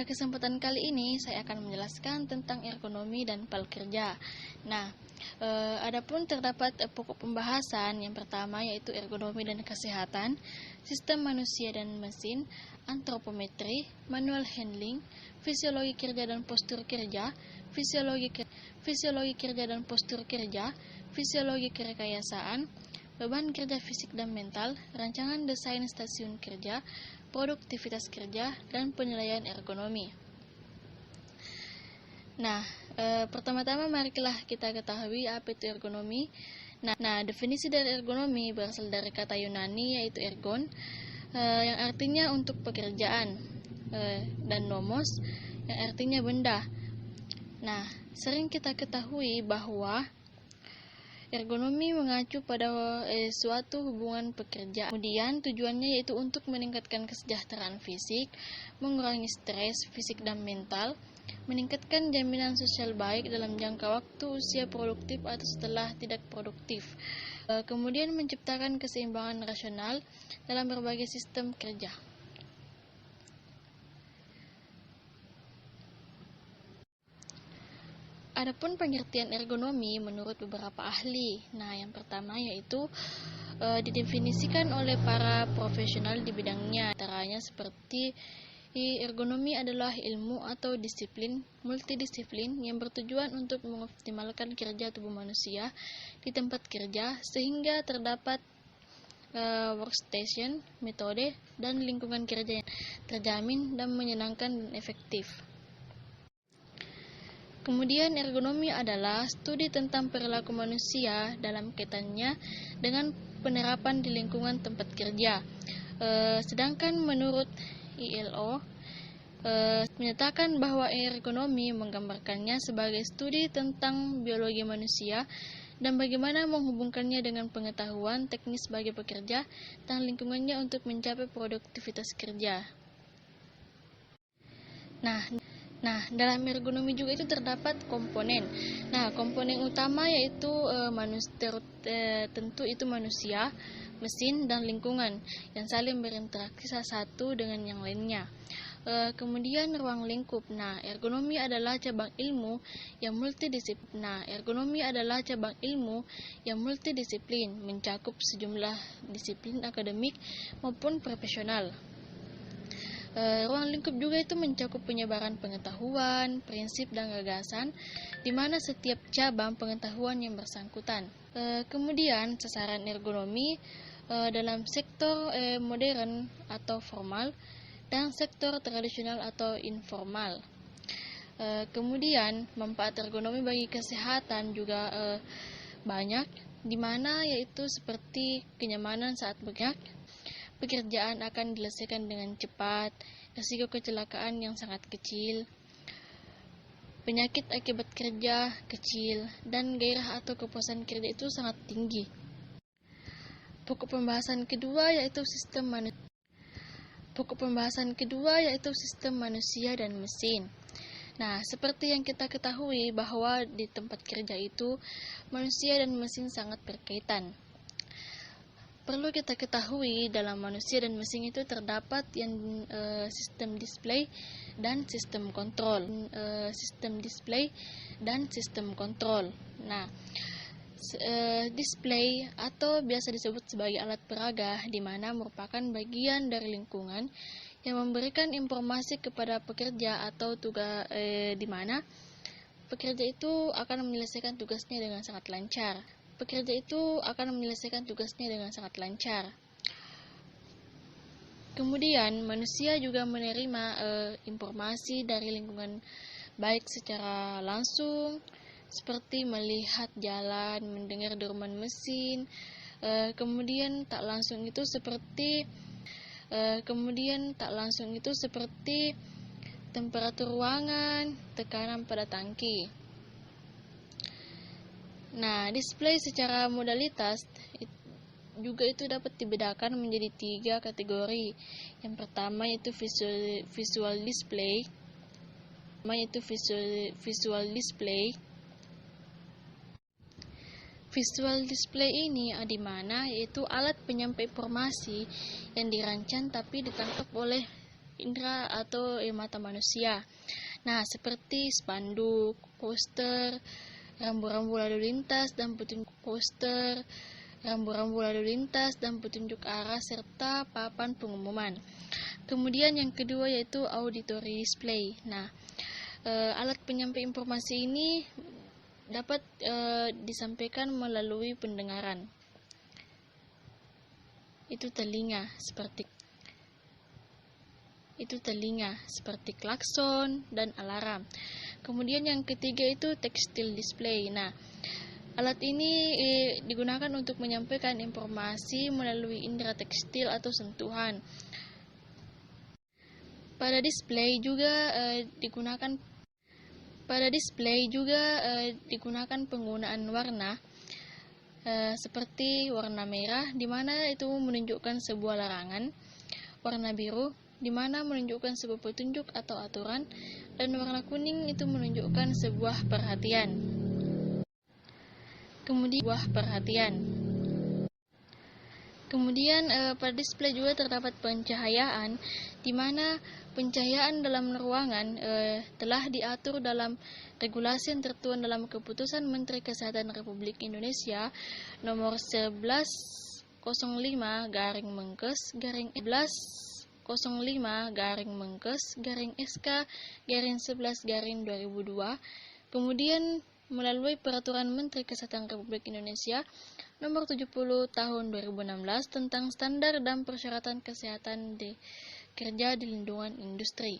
Pada kesempatan kali ini saya akan menjelaskan tentang ergonomi dan pekerja. Nah, adapun terdapat pokok pembahasan yang pertama yaitu ergonomi dan kesehatan, sistem manusia dan mesin, antropometri, manual handling, fisiologi kerja dan postur kerja, fisiologi kerja dan postur kerja, fisiologi kerekayasaan, beban kerja fisik dan mental, rancangan desain stasiun kerja, produktivitas kerja, dan penilaian ergonomi. Nah, pertama-tama marilah kita ketahui apa itu ergonomi. Nah, definisi dari ergonomi berasal dari kata Yunani yaitu ergon, yang artinya untuk pekerjaan, dan nomos yang artinya benda. Nah, sering kita ketahui bahwa ergonomi mengacu pada suatu hubungan pekerja. Kemudian tujuannya yaitu untuk meningkatkan kesejahteraan fisik, mengurangi stres fisik dan mental, meningkatkan jaminan sosial baik dalam jangka waktu usia produktif atau setelah tidak produktif. Kemudian menciptakan keseimbangan rasional dalam berbagai sistem kerja. Adapun pengertian ergonomi menurut beberapa ahli. Nah, yang pertama yaitu didefinisikan oleh para profesional di bidangnya. Antaranya seperti ergonomi adalah ilmu atau disiplin multidisiplin yang bertujuan untuk mengoptimalkan kerja tubuh manusia di tempat kerja sehingga terdapat workstation, metode, dan lingkungan kerja yang terjamin dan menyenangkan dan efektif. Kemudian ergonomi adalah studi tentang perilaku manusia dalam kaitannya dengan penerapan di lingkungan tempat kerja. Sedangkan menurut ILO menyatakan bahwa ergonomi menggambarkannya sebagai studi tentang biologi manusia dan bagaimana menghubungkannya dengan pengetahuan teknis bagi pekerja dan lingkungannya untuk mencapai produktivitas kerja. Nah, dalam ergonomi juga itu terdapat komponen. Nah, komponen utama yaitu tentu itu manusia, mesin, dan lingkungan yang saling berinteraksi satu dengan yang lainnya. Kemudian ruang lingkup. Nah, ergonomi adalah cabang ilmu yang multidisiplin, mencakup sejumlah disiplin akademik maupun profesional. Ruang lingkup juga itu mencakup penyebaran pengetahuan, prinsip dan gagasan, di mana setiap cabang pengetahuan yang bersangkutan. Kemudian sasaran ergonomi dalam sektor modern atau formal dan sektor tradisional atau informal. Kemudian manfaat ergonomi bagi kesehatan juga banyak, di mana yaitu seperti kenyamanan saat bekerja. Pekerjaan akan diselesaikan dengan cepat, risiko kecelakaan yang sangat kecil, penyakit akibat kerja kecil, dan gairah atau kepuasan kerja itu sangat tinggi. Pokok pembahasan kedua yaitu sistem manusia dan mesin. Nah, seperti yang kita ketahui bahwa di tempat kerja itu manusia dan mesin sangat berkaitan. Perlu kita ketahui dalam manusia dan mesin itu terdapat yang sistem display dan sistem kontrol. Nah, display atau biasa disebut sebagai alat peraga, di mana merupakan bagian dari lingkungan yang memberikan informasi kepada pekerja atau tugas, di mana pekerja itu akan menyelesaikan tugasnya dengan sangat lancar. Kemudian manusia juga menerima informasi dari lingkungan baik secara langsung seperti melihat jalan, mendengar deruman mesin, kemudian tak langsung itu seperti temperatur ruangan, tekanan pada tangki. Nah, display secara modalitas juga itu dapat dibedakan menjadi 3 kategori. Yang pertama yaitu visual display. Visual display ini di mana yaitu alat penyampai informasi yang dirancang tapi ditangkap oleh indera atau mata manusia. Nah, seperti spanduk, poster, rambu-rambu lalu lintas dan petunjuk arah serta papan pengumuman. Kemudian yang kedua yaitu auditory display. Nah, alat penyampai informasi ini dapat disampaikan melalui pendengaran. Itu telinga seperti klakson dan alarm. Kemudian yang ketiga itu textile display. Nah, alat ini digunakan untuk menyampaikan informasi melalui indera tekstil atau sentuhan. Pada display juga digunakan penggunaan warna seperti warna merah di mana itu menunjukkan sebuah larangan, warna biru di mana menunjukkan sebuah petunjuk atau aturan, dan warna kuning itu menunjukkan sebuah perhatian. Kemudian pada display juga terdapat pencahayaan, di mana pencahayaan dalam ruangan telah diatur dalam regulasi yang tertuang dalam Keputusan Menteri Kesehatan Republik Indonesia Nomor 1105/Mengkes/SK/11/2002. Kemudian melalui Peraturan Menteri Kesehatan Republik Indonesia Nomor 70 Tahun 2016 tentang standar dan persyaratan kesehatan kerja di lingkungan industri.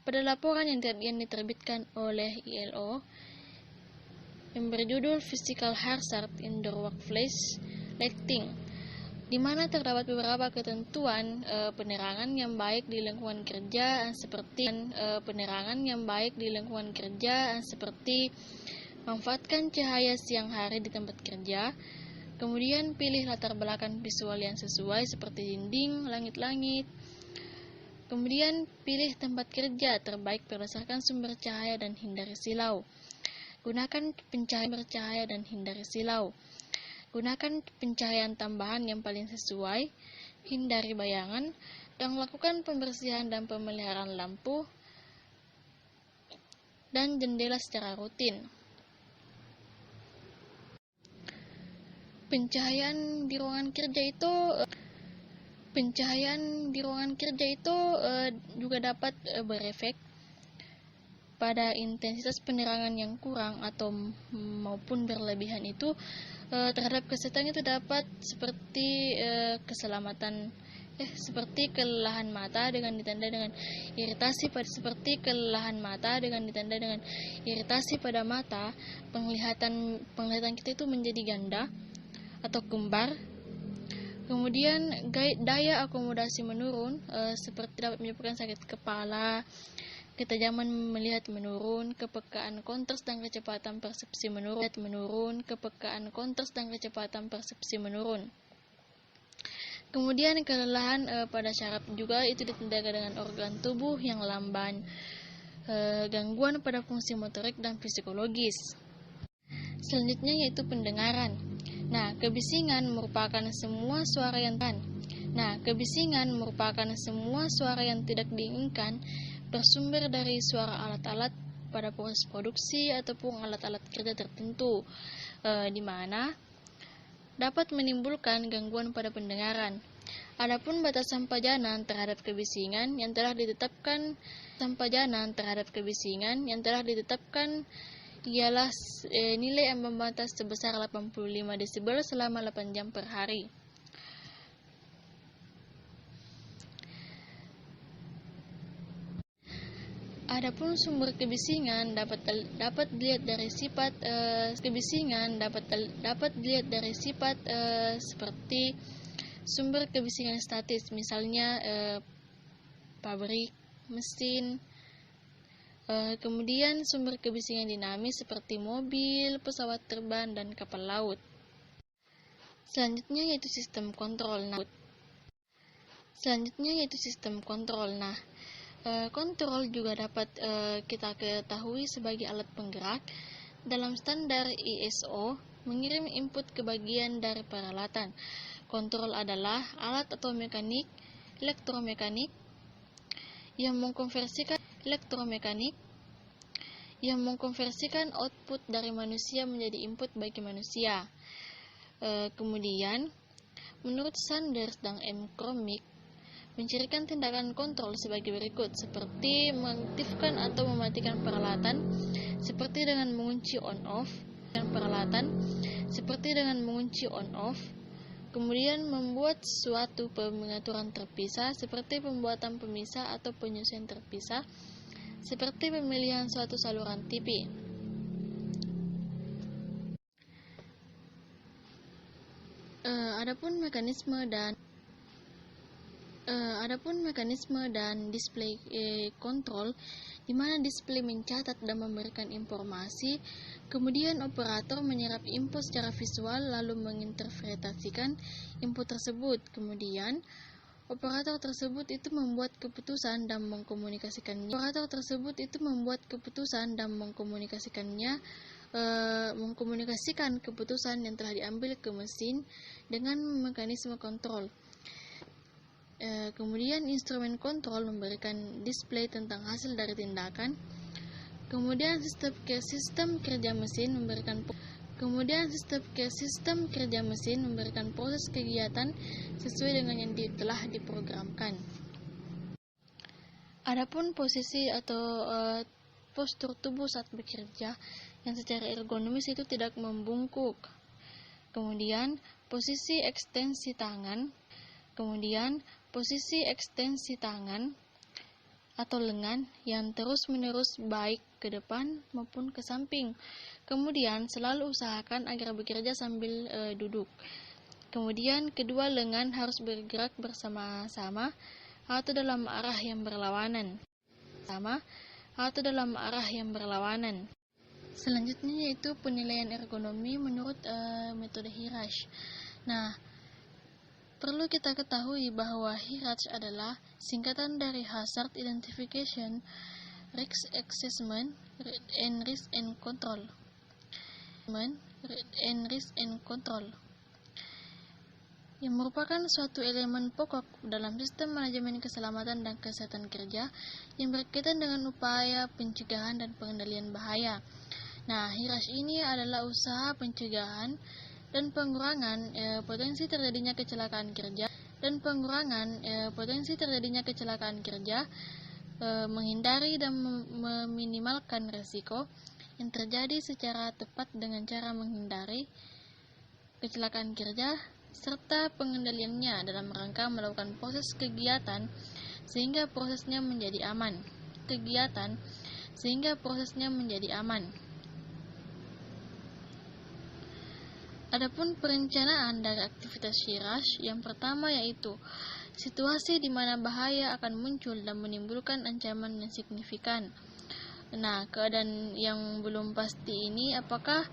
Pada laporan yang diterbitkan oleh ILO yang berjudul Physical Hazard Indoor Workplace Lighting, di mana terdapat beberapa ketentuan penerangan yang baik di lingkungan kerja seperti manfaatkan cahaya siang hari di tempat kerja. Kemudian pilih latar belakang visual yang sesuai seperti dinding, langit-langit. Kemudian pilih tempat kerja terbaik berdasarkan sumber cahaya dan hindari silau. Gunakan pencahayaan tambahan yang paling sesuai, hindari bayangan, dan lakukan pembersihan dan pemeliharaan lampu dan jendela secara rutin. Pencahayaan di ruangan kerja itu juga dapat berefek pada intensitas penerangan yang kurang atau maupun berlebihan itu terhadap kesehatan itu dapat seperti kelelahan mata dengan ditandai dengan iritasi pada mata, penglihatan kita itu menjadi ganda atau kembar. Kemudian daya akomodasi menurun, seperti dapat menyebabkan sakit kepala, ketajaman melihat menurun, kepekaan kontras dan kecepatan persepsi menurun. Kemudian kelelahan pada syaraf juga itu ditandai dengan organ tubuh yang lamban, gangguan pada fungsi motorik dan psikologis. Selanjutnya yaitu pendengaran. Nah, kebisingan merupakan semua suara yang tidak diinginkan bersumber dari suara alat-alat pada proses produksi ataupun alat-alat kerja tertentu, di mana dapat menimbulkan gangguan pada pendengaran. Adapun batasan pajanan terhadap kebisingan yang telah ditetapkan ialah nilai ambang batas sebesar 85 desibel selama 8 jam per hari. Adapun sumber kebisingan dapat dilihat dari sifat seperti sumber kebisingan statis, misalnya pabrik, mesin. Kemudian sumber kebisingan dinamis seperti mobil, pesawat terbang, dan kapal laut. Selanjutnya yaitu sistem kontrol. Nah, kontrol juga dapat kita ketahui sebagai alat penggerak dalam standar ISO mengirim input ke bagian dari peralatan. Kontrol adalah alat atau mekanik, elektromekanik, yang mengkonversikan output dari manusia menjadi input bagi manusia. Kemudian, menurut Sanders dan M. Cromie, mencirikan tindakan kontrol sebagai berikut, seperti mengaktifkan atau mematikan peralatan, seperti dengan mengunci on-off, kemudian membuat suatu pengaturan terpisah, seperti pembuatan pemisah atau penyusuan terpisah, seperti pemilihan suatu saluran TV. Adapun mekanisme dan display kontrol, di mana display mencatat dan memberikan informasi, kemudian operator menyerap input secara visual lalu menginterpretasikan input tersebut. Kemudian operator tersebut itu membuat keputusan dan mengkomunikasikan keputusan yang telah diambil ke mesin dengan mekanisme kontrol. Kemudian instrumen kontrol memberikan display tentang hasil dari tindakan. Kemudian sistem kerja mesin memberikan proses kegiatan sesuai dengan yang telah diprogramkan. Adapun posisi atau postur tubuh saat bekerja yang secara ergonomis itu tidak membungkuk. Kemudian posisi ekstensi tangan atau lengan yang terus-menerus baik ke depan maupun ke samping. Kemudian selalu usahakan agar bekerja sambil duduk. Kemudian kedua lengan harus bergerak bersama-sama atau dalam arah yang berlawanan. Selanjutnya yaitu penilaian ergonomi menurut metode Hirsch. Nah, perlu kita ketahui bahwa Hirsch adalah singkatan dari Hazard Identification, Risk Assessment, and Risk and Control, yang merupakan suatu elemen pokok dalam sistem manajemen keselamatan dan kesehatan kerja yang berkaitan dengan upaya pencegahan dan pengendalian bahaya. Nah, Hirsch ini adalah usaha pencegahan dan pengurangan potensi terjadinya kecelakaan kerja, menghindari dan meminimalkan risiko yang terjadi secara tepat dengan cara menghindari kecelakaan kerja serta pengendaliannya dalam rangka melakukan proses kegiatan sehingga prosesnya menjadi aman. Adapun perencanaan dari aktivitas Hirsch, yang pertama yaitu situasi di mana bahaya akan muncul dan menimbulkan ancaman yang signifikan. Nah, keadaan yang belum pasti ini apakah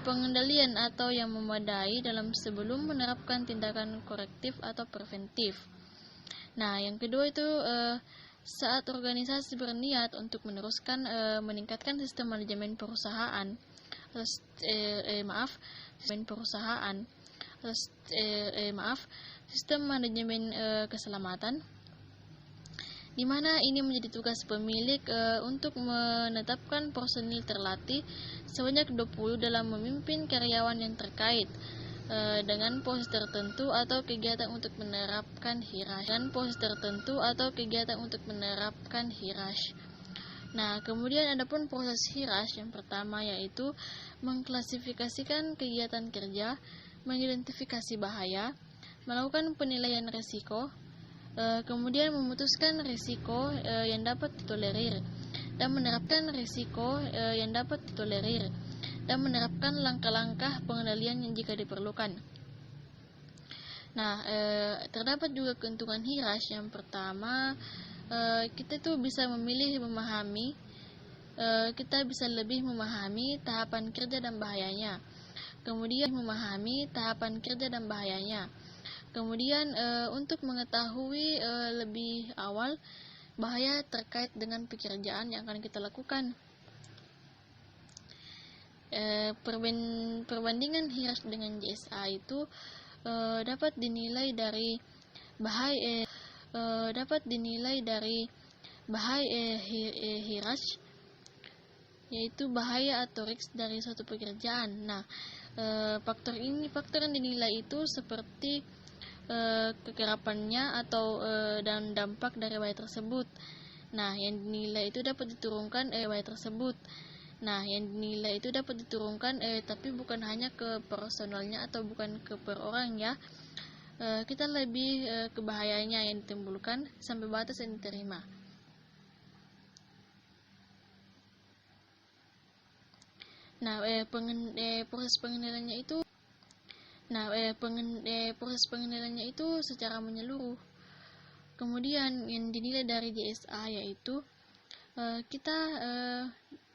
pengendalian atau yang memadai dalam sebelum menerapkan tindakan korektif atau preventif. Nah, yang kedua itu saat organisasi berniat untuk meningkatkan sistem manajemen perusahaan keselamatan, di mana ini menjadi tugas pemilik untuk menetapkan personil terlatih sebanyak 20 dalam memimpin karyawan yang terkait dengan posisi tertentu atau kegiatan untuk menerapkan Hirsch. Nah, kemudian adapun proses Hirsch yang pertama yaitu mengklasifikasikan kegiatan kerja, mengidentifikasi bahaya, melakukan penilaian risiko, kemudian memutuskan risiko yang dapat ditolerir dan menerapkan risiko yang dapat ditolerir dan menerapkan langkah-langkah pengendalian yang jika diperlukan. Nah, terdapat juga keuntungan Hirsch. Yang pertama, kita tuh bisa lebih memahami tahapan kerja dan bahayanya. Kemudian untuk mengetahui lebih awal bahaya terkait dengan pekerjaan yang akan kita lakukan. Perbandingan Hirash dengan JSA itu dapat dinilai dari Hirash, yaitu bahaya atau risk dari suatu pekerjaan. Nah, faktor yang dinilai itu seperti kekerapannya atau dan dampak dari bahaya tersebut. Nah, yang dinilai itu dapat diturunkan bahaya tersebut. Nah, yang dinilai itu dapat diturunkan tapi bukan hanya ke personalnya atau bukan ke per orang ya. Kita lebih ke bahayanya yang ditimbulkan sampai batas yang diterima. Nah, proses pengendaliannya itu secara menyeluruh. Kemudian yang dinilai dari JSA yaitu kita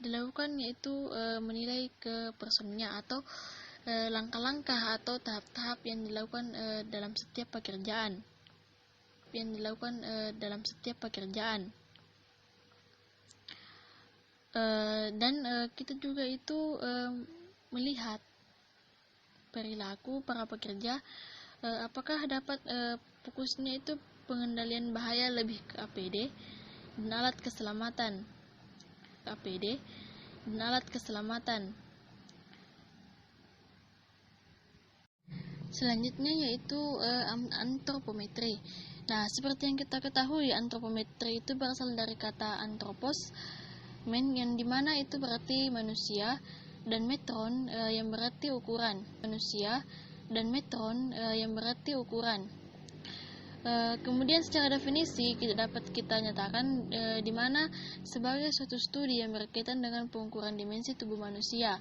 dilakukan yaitu menilai ke personnya atau langkah-langkah atau tahap-tahap yang dilakukan dalam setiap pekerjaan. Dan kita juga itu melihat perilaku para pekerja, apakah dapat fokusnya itu pengendalian bahaya lebih ke APD dan alat keselamatan. Selanjutnya yaitu antropometri. Nah, seperti yang kita ketahui, antropometri itu berasal dari kata anthropos, yang dimana itu berarti manusia, dan metron yang berarti ukuran. Kemudian secara definisi dapat kita nyatakan di mana sebagai suatu studi yang berkaitan dengan pengukuran dimensi tubuh manusia.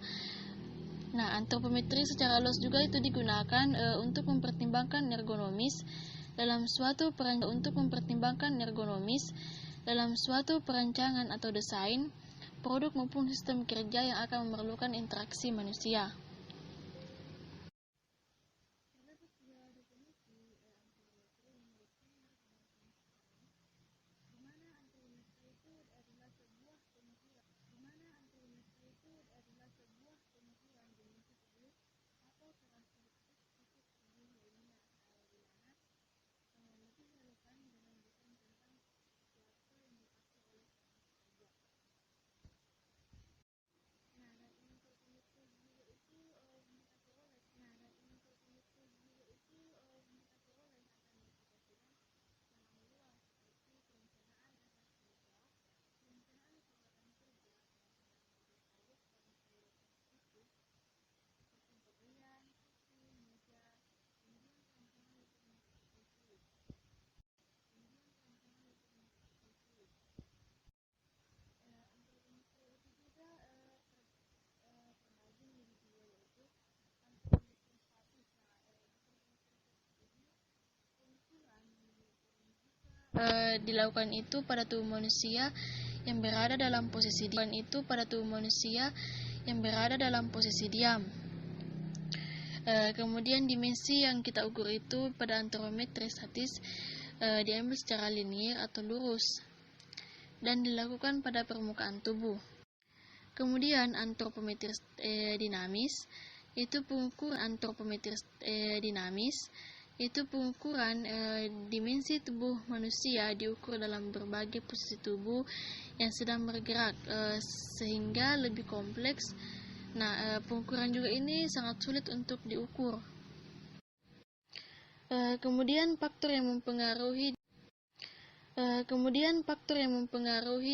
Nah, antropometri secara luas juga itu digunakan untuk mempertimbangkan ergonomis dalam suatu perancangan atau desain produk maupun sistem kerja yang akan memerlukan interaksi manusia. Dilakukan itu pada tubuh manusia yang berada dalam posisi diam. Kemudian dimensi yang kita ukur itu pada antropometri statis diambil secara linier atau lurus dan dilakukan pada permukaan tubuh. Kemudian antropometri dinamis itu pengukuran dimensi tubuh manusia diukur dalam berbagai posisi tubuh yang sedang bergerak sehingga lebih kompleks. Nah, pengukuran juga ini sangat sulit untuk diukur. Kemudian faktor yang mempengaruhi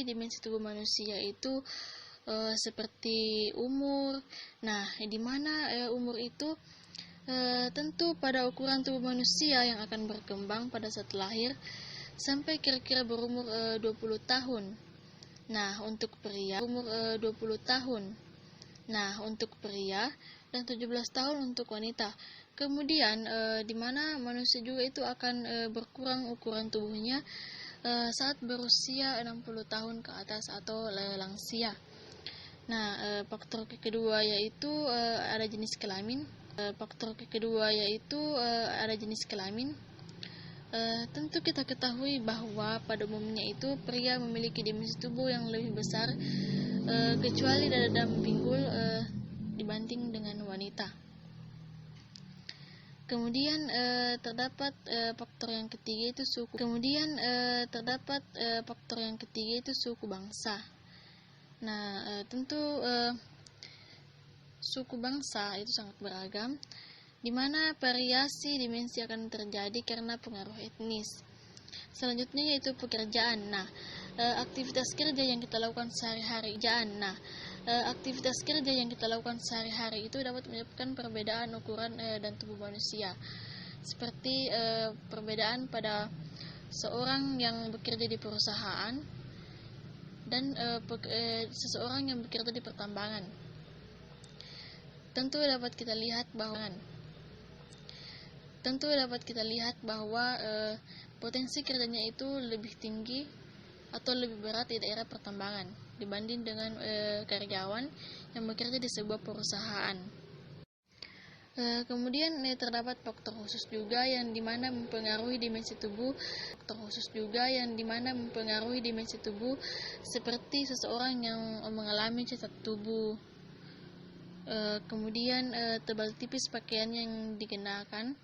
dimensi tubuh manusia itu seperti umur. Nah, di mana umur itu tentu pada ukuran tubuh manusia yang akan berkembang pada saat lahir sampai kira-kira berumur 20 tahun. Nah, untuk pria dan 17 tahun untuk wanita. Kemudian di mana manusia juga itu akan berkurang ukuran tubuhnya saat berusia 60 tahun ke atas atau lansia. Nah, faktor kedua yaitu ada jenis kelamin. Tentu kita ketahui bahwa pada umumnya itu pria memiliki dimensi tubuh yang lebih besar kecuali dada dan pinggul dibanding dengan wanita. Kemudian terdapat faktor yang ketiga itu suku. Suku bangsa. Nah, tentu suku bangsa itu sangat beragam, di mana variasi dimensi akan terjadi karena pengaruh etnis. Selanjutnya yaitu pekerjaan. Nah, aktivitas kerja yang kita lakukan sehari-hari. Aktivitas kerja yang kita lakukan sehari-hari itu dapat menyebabkan perbedaan ukuran dan tubuh manusia. Seperti perbedaan pada seorang yang bekerja di perusahaan dan seseorang yang bekerja di pertambangan. Tentu dapat kita lihat bahwa potensi kerjanya itu lebih tinggi atau lebih berat di daerah pertambangan dibanding dengan karyawan yang bekerja di sebuah perusahaan. Kemudian terdapat faktor khusus juga yang dimana mempengaruhi dimensi tubuh. Seperti seseorang yang mengalami cacat tubuh. Kemudian tebal tipis pakaian yang dikenakan.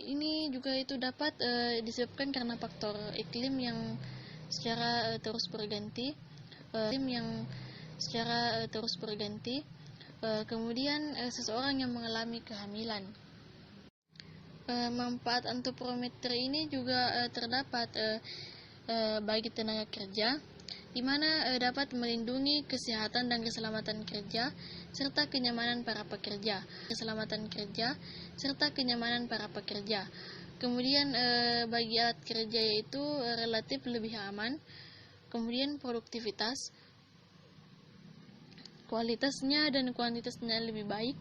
Ini juga itu dapat disebabkan karena faktor iklim yang secara terus berganti. Kemudian seseorang yang mengalami kehamilan. Manfaat antropometer ini juga terdapat bagi tenaga kerja, di mana dapat melindungi kesehatan dan keselamatan kerja serta kenyamanan para pekerja. Kemudian bagi alat kerja yaitu relatif lebih aman. Kemudian produktivitas, kualitasnya dan kuantitasnya lebih baik.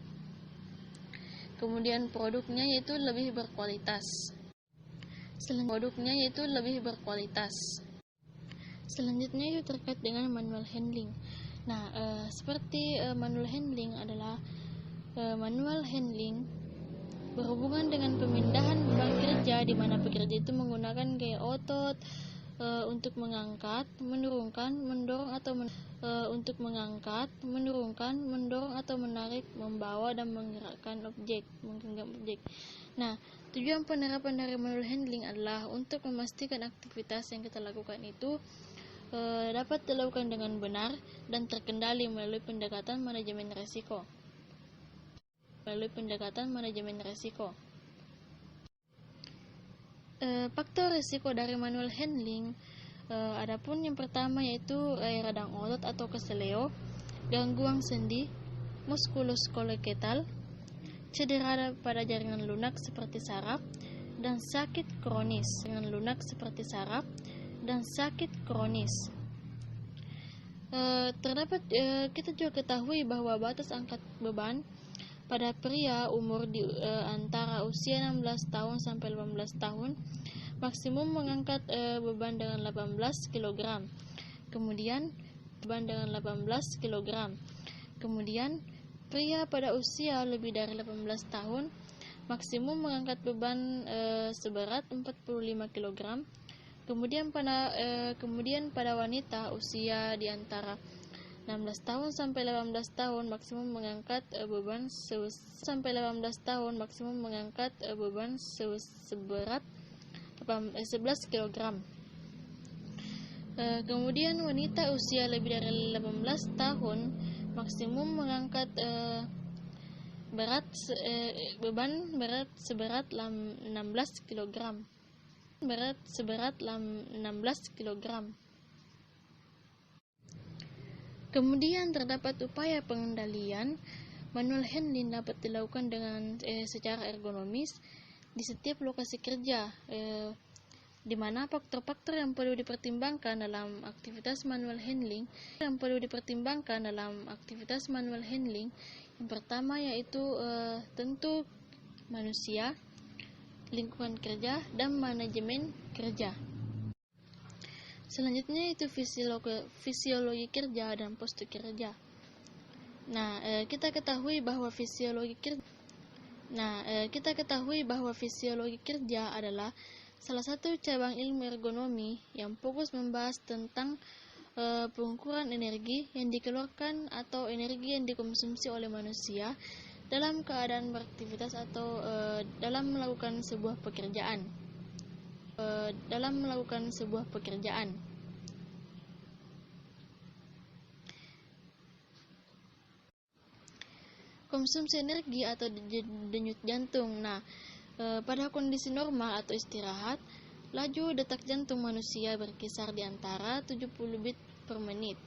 Kemudian produknya yaitu lebih berkualitas. Selanjutnya itu terkait dengan manual handling. Nah, seperti manual handling adalah manual handling berhubungan dengan pemindahan beban kerja, di mana pekerja itu menggunakan gaya otot untuk mengangkat, menurunkan, mendorong atau menarik, membawa dan menggerakkan objek, menggenggam objek. Nah, tujuan penerapan dari manual handling adalah untuk memastikan aktivitas yang kita lakukan itu dapat dilakukan dengan benar dan terkendali melalui pendekatan manajemen risiko. Faktor risiko dari manual handling, adapun yang pertama yaitu radang otot atau keseleo, gangguan sendi, muskuloskeletal, cedera pada jaringan lunak seperti saraf, dan sakit kronis. Kita juga ketahui bahwa batas angkat beban pada pria umur di antara usia 16 tahun sampai 18 tahun maksimum mengangkat beban dengan 18 kg. Kemudian pria pada usia lebih dari 18 tahun maksimum mengangkat beban seberat 45 kg. Kemudian pada wanita usia di antara 16 tahun sampai 18 tahun maksimum mengangkat beban seberat 11 kg. Kemudian wanita usia lebih dari 18 tahun maksimum mengangkat beban berat seberat 16 kg. Kemudian terdapat upaya pengendalian. Manual handling dapat dilakukan dengan secara ergonomis di setiap lokasi kerja, di mana faktor-faktor yang perlu dipertimbangkan dalam aktivitas manual handling. Yang pertama yaitu tentu manusia, lingkungan kerja, dan manajemen kerja. Selanjutnya itu fisiologi kerja dan postur kerja. Nah, kita ketahui bahwa fisiologi kerja adalah salah satu cabang ilmu ergonomi yang fokus membahas tentang pengukuran energi yang dikeluarkan atau energi yang dikonsumsi oleh manusia dalam keadaan beraktivitas atau dalam melakukan sebuah pekerjaan. Konsumsi energi atau denyut jantung. Nah, pada kondisi normal atau istirahat, laju detak jantung manusia berkisar di antara 70 beat per menit.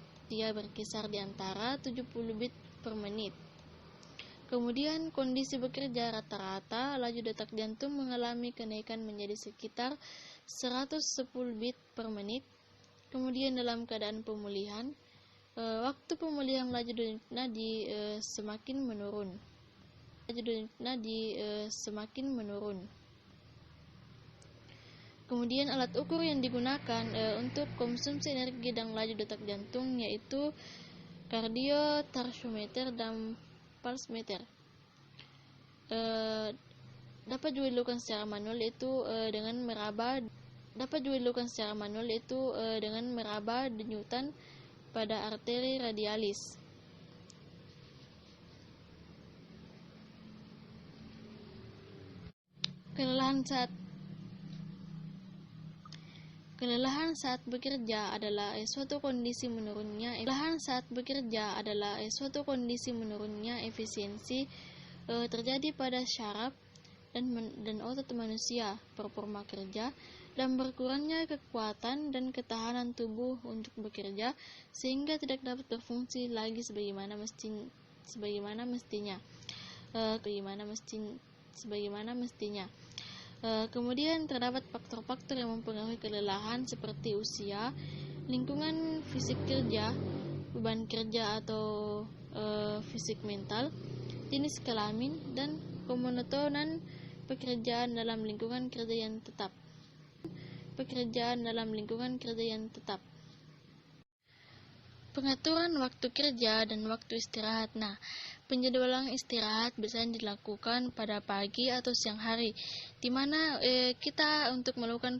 Kemudian kondisi bekerja rata-rata laju detak jantung mengalami kenaikan menjadi sekitar 110 beat per menit. Kemudian dalam keadaan pemulihan, waktu pemulihan laju denyut nadi semakin menurun. Kemudian alat ukur yang digunakan untuk konsumsi energi dan laju detak jantung yaitu kardiotarsiometer dan pulse meter. Dapat juga dilakukan secara manual yaitu dengan meraba denyutan pada arteri radialis. Kelelahan saat bekerja adalah suatu kondisi menurunnya efisiensi terjadi pada syaraf dan otot manusia, performa kerja, dan berkurangnya kekuatan dan ketahanan tubuh untuk bekerja sehingga tidak dapat berfungsi lagi sebagaimana mestinya. Kemudian terdapat faktor-faktor yang mempengaruhi kelelahan seperti usia, lingkungan fisik kerja, beban kerja atau fisik mental, jenis kelamin, dan kemonotonan pekerjaan dalam lingkungan kerja yang tetap. Pengaturan waktu kerja dan waktu istirahat. Nah, penjadwalan istirahat biasanya dilakukan pada pagi atau siang hari, di mana kita untuk melakukan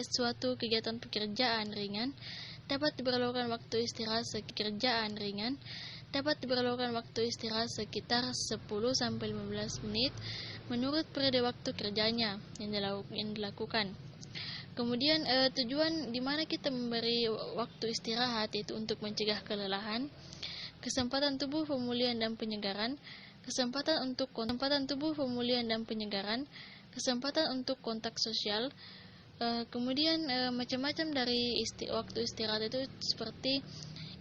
suatu kegiatan pekerjaan ringan dapat diperlukan waktu istirahat sekitar 10-15 menit menurut periode waktu kerjanya yang dilakukan. Kemudian tujuan di mana kita memberi waktu istirahat yaitu untuk mencegah kelelahan, kesempatan tubuh pemulihan dan penyegaran, kesempatan untuk kontak sosial. Kemudian macam-macam dari waktu istirahat itu seperti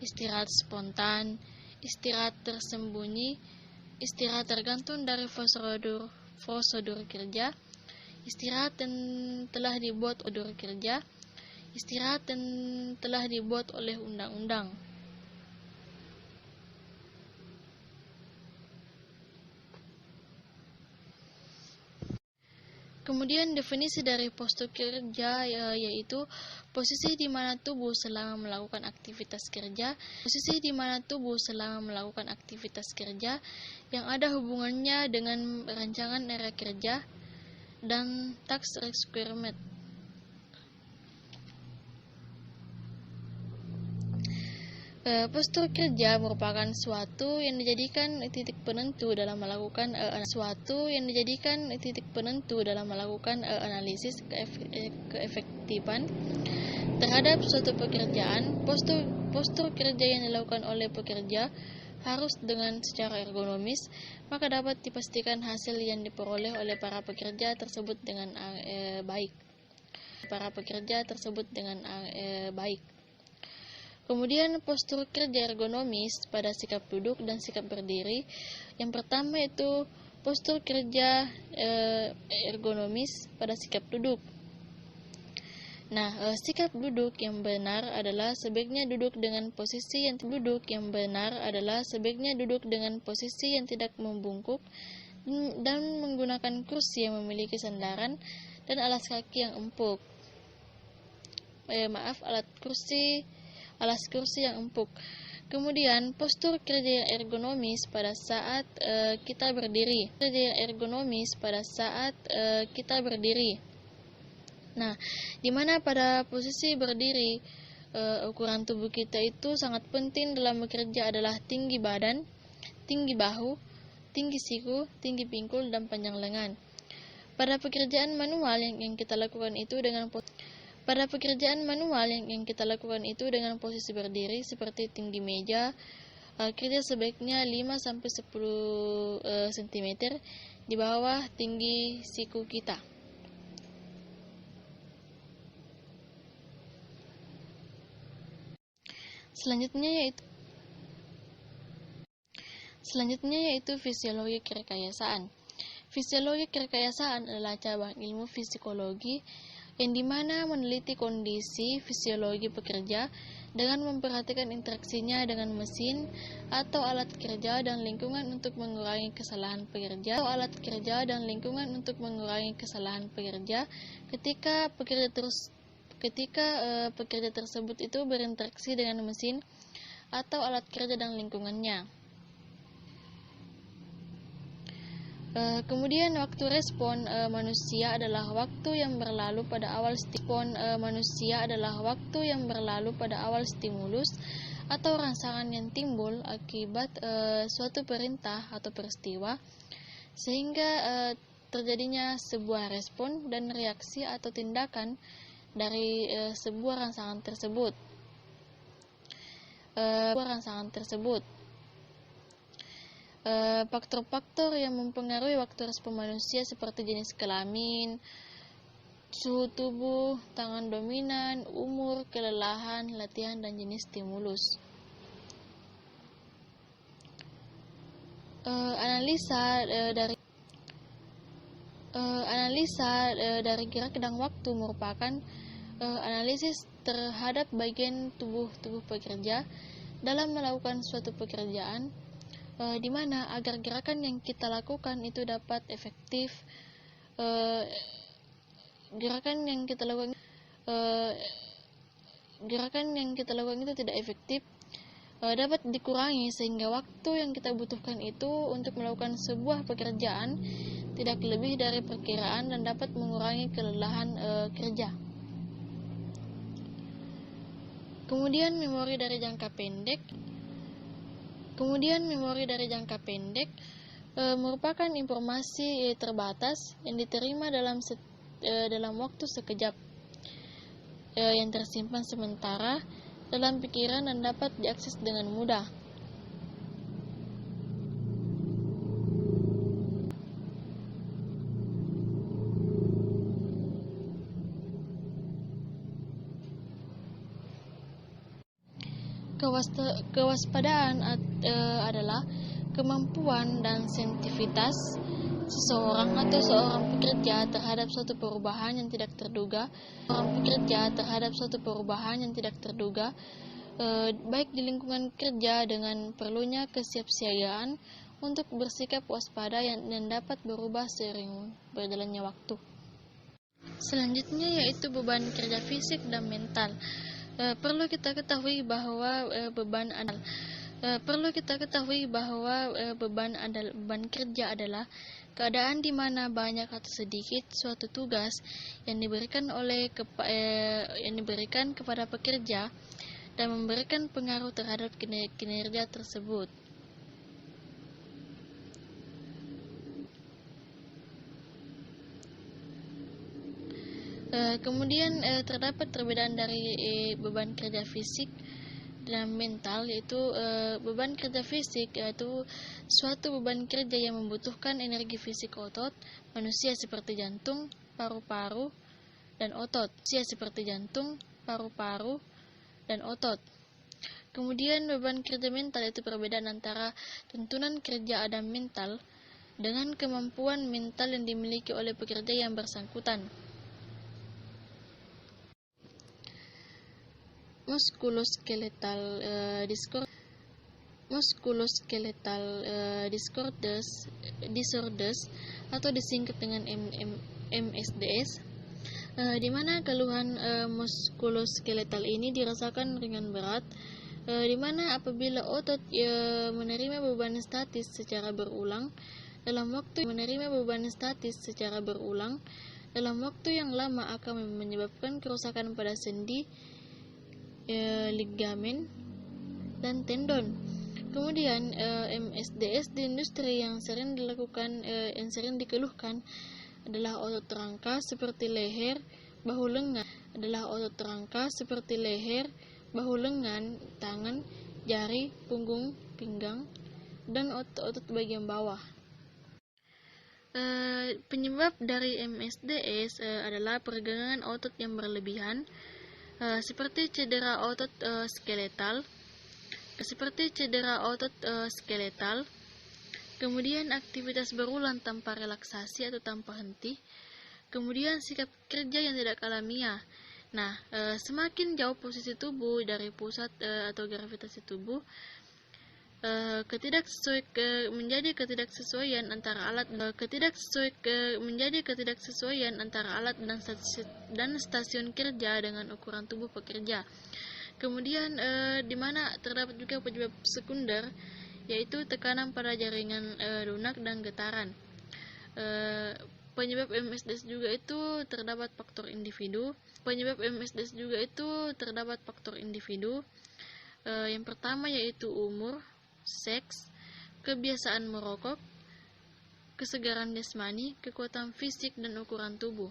istirahat spontan, istirahat tersembunyi, istirahat tergantung dari prosedur kerja, istirahat yang telah dibuat oleh undang-undang. Kemudian definisi dari postur kerja yaitu posisi di mana tubuh selama melakukan aktivitas kerja yang ada hubungannya dengan rancangan area kerja dan task requirement. Postur kerja merupakan suatu yang dijadikan titik penentu dalam melakukan analisis keefektifan terhadap suatu pekerjaan. Postur kerja yang dilakukan oleh pekerja harus dengan secara ergonomis, maka dapat dipastikan hasil yang diperoleh oleh para pekerja tersebut dengan baik. Kemudian postur kerja ergonomis pada sikap duduk dan sikap berdiri. Yang pertama itu postur kerja ergonomis pada sikap duduk. Nah, sikap duduk yang benar adalah sebaiknya duduk dengan posisi yang tidak membungkuk dan menggunakan kursi yang memiliki sandaran dan alas kaki yang empuk. Alas kursi yang empuk. Kemudian postur kerja yang ergonomis pada saat kita berdiri. Nah, di mana pada posisi berdiri ukuran tubuh kita itu sangat penting dalam bekerja adalah tinggi badan, tinggi bahu, tinggi siku, tinggi pinggul, dan panjang lengan. Pada pekerjaan manual yang kita lakukan itu dengan posisi berdiri seperti tinggi meja, kerja sebaiknya 5-10 cm di bawah tinggi siku kita. Selanjutnya yaitu fisiologi kerekayasaan. Fisiologi kerekayasaan adalah cabang ilmu psikologi yang dimana meneliti kondisi fisiologi pekerja dengan memperhatikan interaksinya dengan mesin atau alat kerja dan lingkungan untuk mengurangi kesalahan pekerja ketika pekerja tersebut itu berinteraksi dengan mesin atau alat kerja dan lingkungannya. Kemudian waktu respon manusia adalah waktu yang berlalu pada awal stimulus atau rangsangan yang timbul akibat suatu perintah atau peristiwa sehingga terjadinya sebuah respon dan reaksi atau tindakan dari sebuah rangsangan tersebut. Faktor-faktor yang mempengaruhi waktu respon manusia seperti jenis kelamin, suhu tubuh, tangan dominan, umur, kelelahan, latihan, dan jenis stimulus. Analisa dari gerak dan waktu merupakan analisis terhadap bagian tubuh pekerja dalam melakukan suatu pekerjaan, di mana agar gerakan yang kita lakukan itu dapat efektif, gerakan yang kita lakukan itu tidak efektif, dapat dikurangi sehingga waktu yang kita butuhkan itu untuk melakukan sebuah pekerjaan tidak lebih dari perkiraan dan dapat mengurangi kelelahan kerja. Kemudian memori dari jangka pendek merupakan informasi terbatas yang diterima dalam waktu sekejap, yang tersimpan sementara dalam pikiran dan dapat diakses dengan mudah. Kewaspadaan adalah kemampuan dan sensitivitas seseorang atau seorang pekerja terhadap suatu perubahan yang tidak terduga, baik di lingkungan kerja dengan perlunya kesiapsiagaan untuk bersikap waspada yang dapat berubah seiring berjalannya waktu. Selanjutnya yaitu beban kerja fisik dan mental. Perlu kita ketahui bahwa beban kerja adalah keadaan di mana banyak atau sedikit suatu tugas yang diberikan kepada pekerja dan memberikan pengaruh terhadap kinerja tersebut. Kemudian terdapat perbedaan dari beban kerja fisik dan mental, yaitu beban kerja fisik yaitu suatu beban kerja yang membutuhkan energi fisik otot manusia seperti jantung, paru-paru, dan otot. Kemudian beban kerja mental yaitu perbedaan antara tuntunan kerja Adam mental dengan kemampuan mental yang dimiliki oleh pekerja yang bersangkutan. Musculoskeletal disorders atau disingkat dengan MSDS, di mana keluhan muskuloskeletal ini dirasakan ringan berat, di mana apabila otot menerima beban statis secara berulang dalam waktu yang lama akan menyebabkan kerusakan pada sendi ligamen, dan tendon. Kemudian MSDS di industri yang sering dikeluhkan adalah otot rangka seperti leher, bahu lengan, tangan, jari, punggung, pinggang, dan otot-otot bagian bawah. Penyebab dari MSDS adalah peregangan otot yang berlebihan, seperti cedera otot skeletal, kemudian aktivitas berulang tanpa relaksasi atau tanpa henti, kemudian sikap kerja yang tidak alamiah. Nah, semakin jauh posisi tubuh dari pusat atau gravitasi tubuh, menjadi ketidaksesuaian antara alat dan stasiun kerja dengan ukuran tubuh pekerja. Kemudian di mana terdapat juga penyebab sekunder, yaitu tekanan pada jaringan lunak dan getaran. Penyebab MSDS juga itu terdapat faktor individu. Yang pertama yaitu umur, seks, kebiasaan merokok, kesegaran jasmani, kekuatan fisik, dan ukuran tubuh.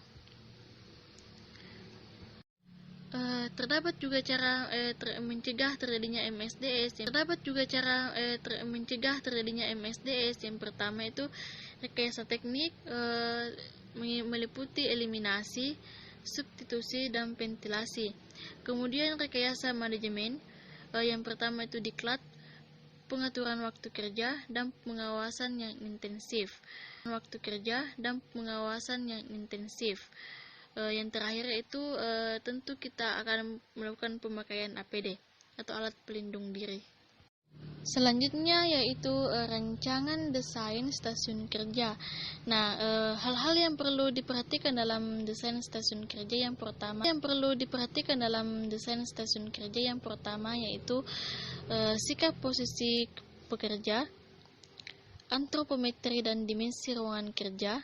Terdapat juga cara mencegah terjadinya MSDS. Yang pertama itu rekayasa teknik, meliputi eliminasi, substitusi, dan ventilasi. Kemudian rekayasa manajemen, yang pertama itu diklat, pengaturan waktu kerja dan pengawasan yang intensif. Yang terakhir itu tentu kita akan melakukan pemakaian APD atau alat pelindung diri. Selanjutnya yaitu rancangan desain stasiun kerja. Nah, hal-hal yang perlu diperhatikan dalam desain stasiun kerja yang pertama yaitu sikap posisi pekerja, antropometri dan dimensi ruangan kerja,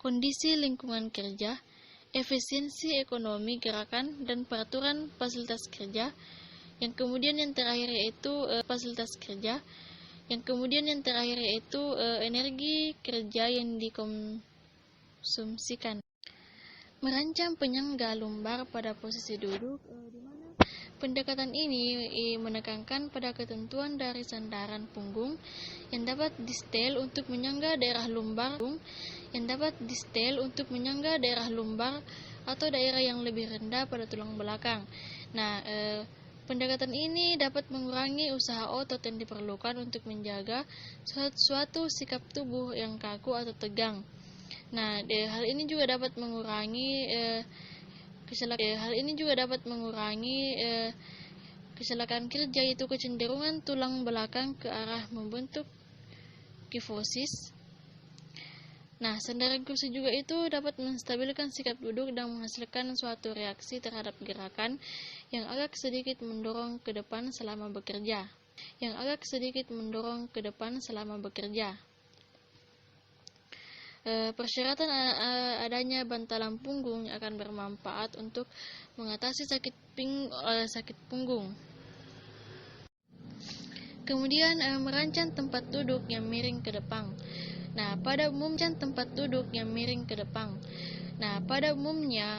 kondisi lingkungan kerja, efisiensi ekonomi gerakan dan peraturan fasilitas kerja. Yang kemudian yang terakhir yaitu energi kerja yang dikonsumsikan. Merancang penyangga lumbar pada posisi duduk, di mana pendekatan ini menekankan pada ketentuan dari sandaran punggung yang dapat disetel untuk menyangga daerah lumbar atau daerah yang lebih rendah pada tulang belakang. Nah, pendekatan ini dapat mengurangi usaha otot yang diperlukan untuk menjaga suatu sikap tubuh yang kaku atau tegang. Nah, hal ini juga dapat mengurangi kecelakaan kerja, yaitu kecenderungan tulang belakang ke arah membentuk kifosis. Nah, sandaran kursi juga itu dapat menstabilkan sikap duduk dan menghasilkan suatu reaksi terhadap gerakan yang agak sedikit mendorong ke depan selama bekerja. Persyaratan adanya bantalan punggung akan bermanfaat untuk mengatasi sakit punggung. Kemudian merancang tempat duduk yang miring ke depan. Nah, pada umumnya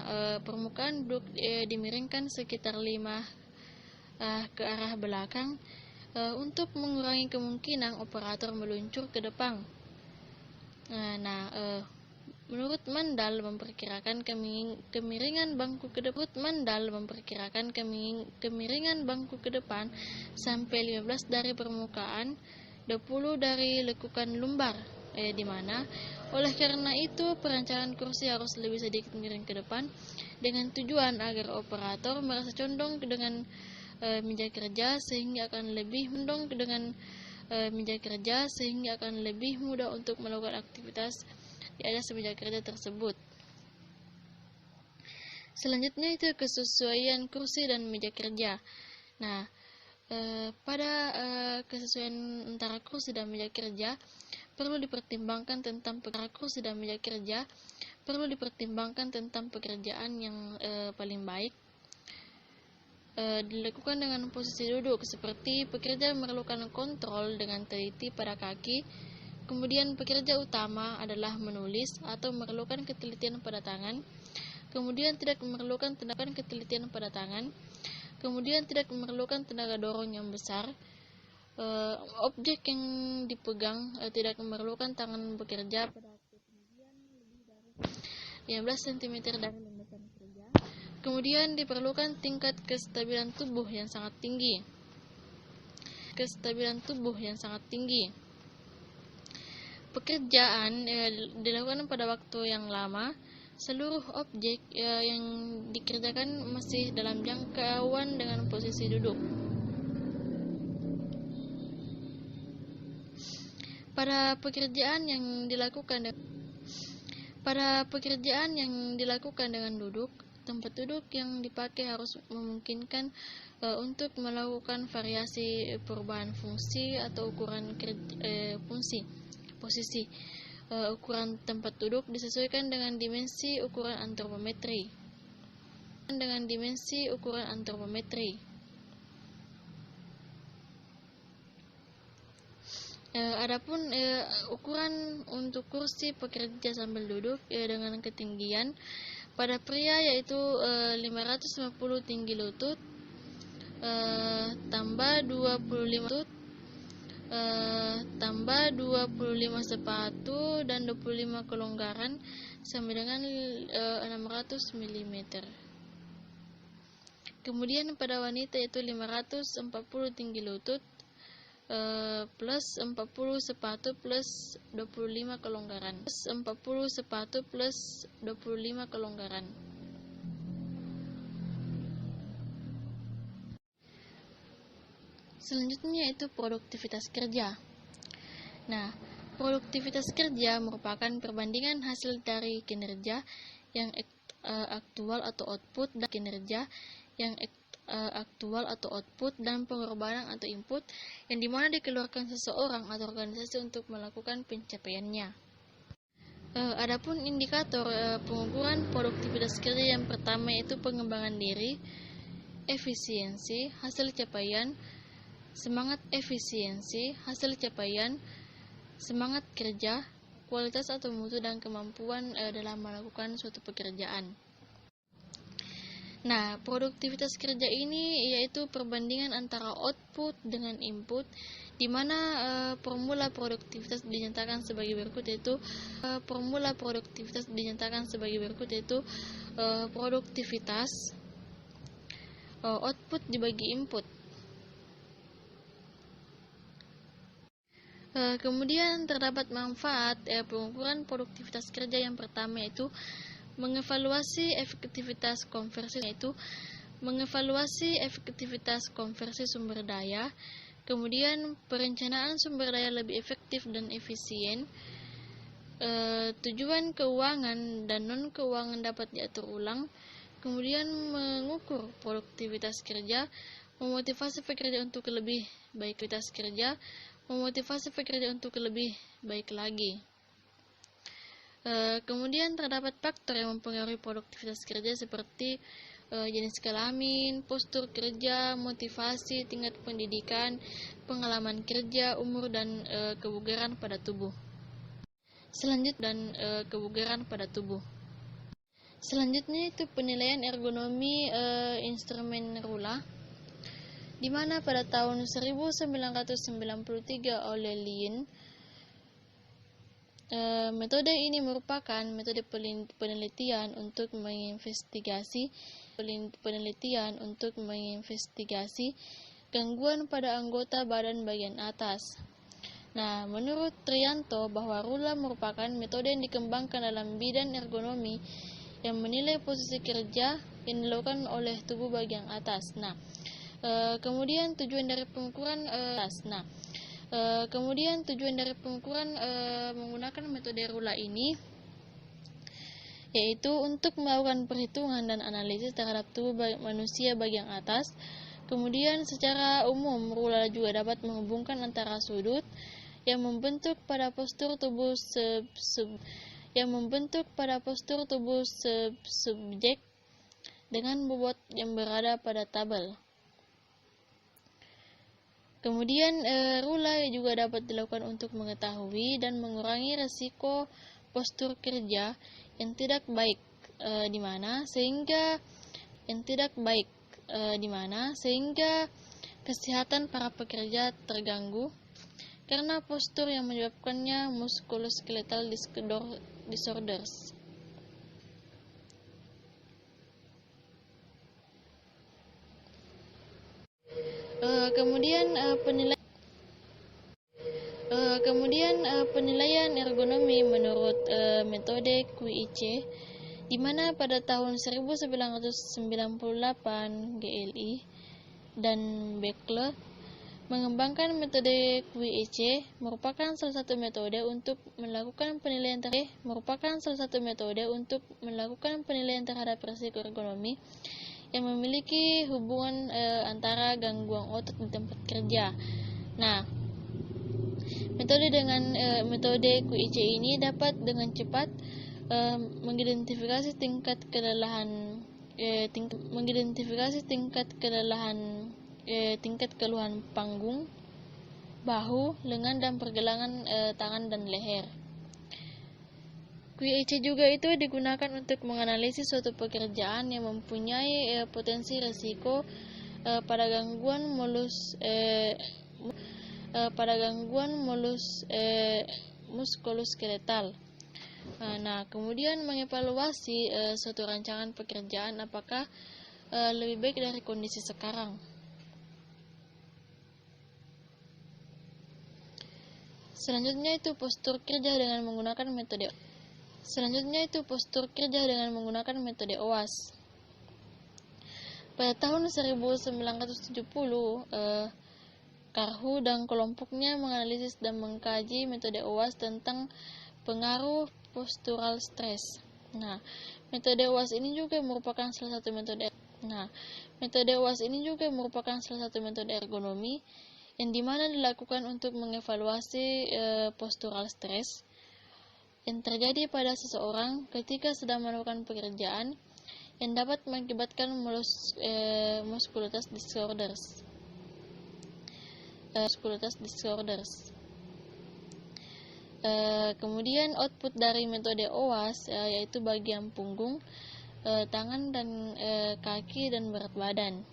permukaan duduk dimiringkan sekitar 5 ke arah belakang untuk mengurangi kemungkinan operator meluncur ke depan. Menurut Mandal memperkirakan kemiringan bangku ke depan sampai 15 dari permukaan, 20 dari lekukan lumbar, di mana oleh karena itu perancangan kursi harus lebih sedikit miring ke depan dengan tujuan agar operator merasa condong dengan meja kerja sehingga akan lebih mudah untuk melakukan aktivitas di atas meja kerja tersebut. Selanjutnya itu kesesuaian kursi dan meja kerja. Nah, pada kesesuaian antara kursi dan meja kerja perlu dipertimbangkan tentang pekerjaan yang paling baik. dilakukan dengan posisi duduk, seperti pekerja memerlukan kontrol dengan teliti pada kaki. Kemudian pekerja utama adalah menulis atau memerlukan ketelitian pada tangan. Kemudian tidak memerlukan ketelitian pada tangan. Kemudian tidak memerlukan tenaga dorong yang besar. Objek yang dipegang tidak memerlukan tangan bekerja pada ketinggian lebih dari 15 cm dari landasan kerja. Kemudian diperlukan tingkat kestabilan tubuh yang sangat tinggi. Pekerjaan dilakukan pada waktu yang lama. Seluruh objek yang dikerjakan masih dalam jangkauan dengan posisi duduk. Pada pekerjaan yang dilakukan dengan duduk, tempat duduk yang dipakai harus memungkinkan untuk melakukan variasi perubahan fungsi atau ukuran posisi. Ukuran tempat duduk disesuaikan dengan dimensi ukuran antropometri. Adapun ukuran untuk kursi pekerja sambil duduk dengan ketinggian pada pria yaitu 550 tinggi lutut tambah 25 lutut tambah 25 sepatu dan 25 kelonggaran sama dengan 600 mm. Kemudian pada wanita yaitu 540 tinggi lutut plus 40 sepatu plus 25 kelonggaran. Selanjutnya itu produktivitas kerja. Nah, produktivitas kerja merupakan perbandingan hasil dari kinerja yang aktual atau output dan kinerja yang aktual atau output dan pengorbanan atau input yang dimana dikeluarkan seseorang atau organisasi untuk melakukan pencapaiannya. Adapun indikator pengukuran produktivitas kerja yang pertama yaitu pengembangan diri, efisiensi, hasil capaian, semangat kerja, kualitas atau mutu dan kemampuan dalam melakukan suatu pekerjaan. Nah, produktivitas kerja ini yaitu perbandingan antara output dengan input, di mana formula produktivitas dinyatakan sebagai berikut yaitu produktivitas output dibagi input. Kemudian terdapat manfaat pengukuran produktivitas kerja yang pertama yaitu mengevaluasi efektivitas konversi sumber daya, kemudian perencanaan sumber daya lebih efektif dan efisien, tujuan keuangan dan non keuangan dapat diatur ulang, kemudian mengukur produktivitas kerja, memotivasi pekerja untuk lebih baik lagi. Kemudian terdapat faktor yang mempengaruhi produktivitas kerja seperti jenis kelamin, postur kerja, motivasi, tingkat pendidikan, pengalaman kerja, umur dan kebugaran pada tubuh. Selanjutnya itu penilaian ergonomi instrumen rula, di mana pada tahun 1993 oleh Lien, metode ini merupakan metode penelitian untuk menginvestigasi gangguan pada anggota badan bagian atas. Nah, menurut Trianto bahwa rula merupakan metode yang dikembangkan dalam bidang ergonomi yang menilai posisi kerja yang dilakukan oleh tubuh bagian atas. Nah, kemudian tujuan dari pengukuran menggunakan metode rula ini yaitu untuk melakukan perhitungan dan analisis terhadap tubuh manusia bagian atas. Kemudian secara umum rula juga dapat menghubungkan antara sudut yang membentuk pada postur tubuh subjek dengan bobot yang berada pada tabel. Kemudian rula juga dapat dilakukan untuk mengetahui dan mengurangi resiko postur kerja yang tidak baik di mana sehingga kesehatan para pekerja terganggu karena postur yang menyebabkannya musculoskeletal disorders. Penilaian ergonomi menurut metode QIC, di mana pada tahun 1998 GLI dan Bekle mengembangkan metode QIC merupakan salah satu metode untuk melakukan penilaian terhadap risiko ergonomi yang memiliki hubungan antara gangguan otot di tempat kerja. Nah, metode QIC ini dapat dengan cepat mengidentifikasi tingkat keluhan panggung, bahu, lengan, dan pergelangan tangan dan leher. QIC juga itu digunakan untuk menganalisis suatu pekerjaan yang mempunyai potensi risiko pada gangguan muskuloskeletal. Nah, kemudian mengevaluasi suatu rancangan pekerjaan apakah lebih baik dari kondisi sekarang. Selanjutnya itu postur kerja dengan menggunakan metode OWASP. Pada tahun 1970, Karhu dan kelompoknya menganalisis dan mengkaji metode OWASP tentang pengaruh postural stres. Nah, metode OWASP ini juga merupakan salah satu metode ergonomi yang dimana dilakukan untuk mengevaluasi postural stres yang terjadi pada seseorang ketika sedang melakukan pekerjaan yang dapat mengakibatkan musculoskeletal disorders. Kemudian output dari metode OWASP yaitu bagian punggung, tangan dan kaki dan berat badan.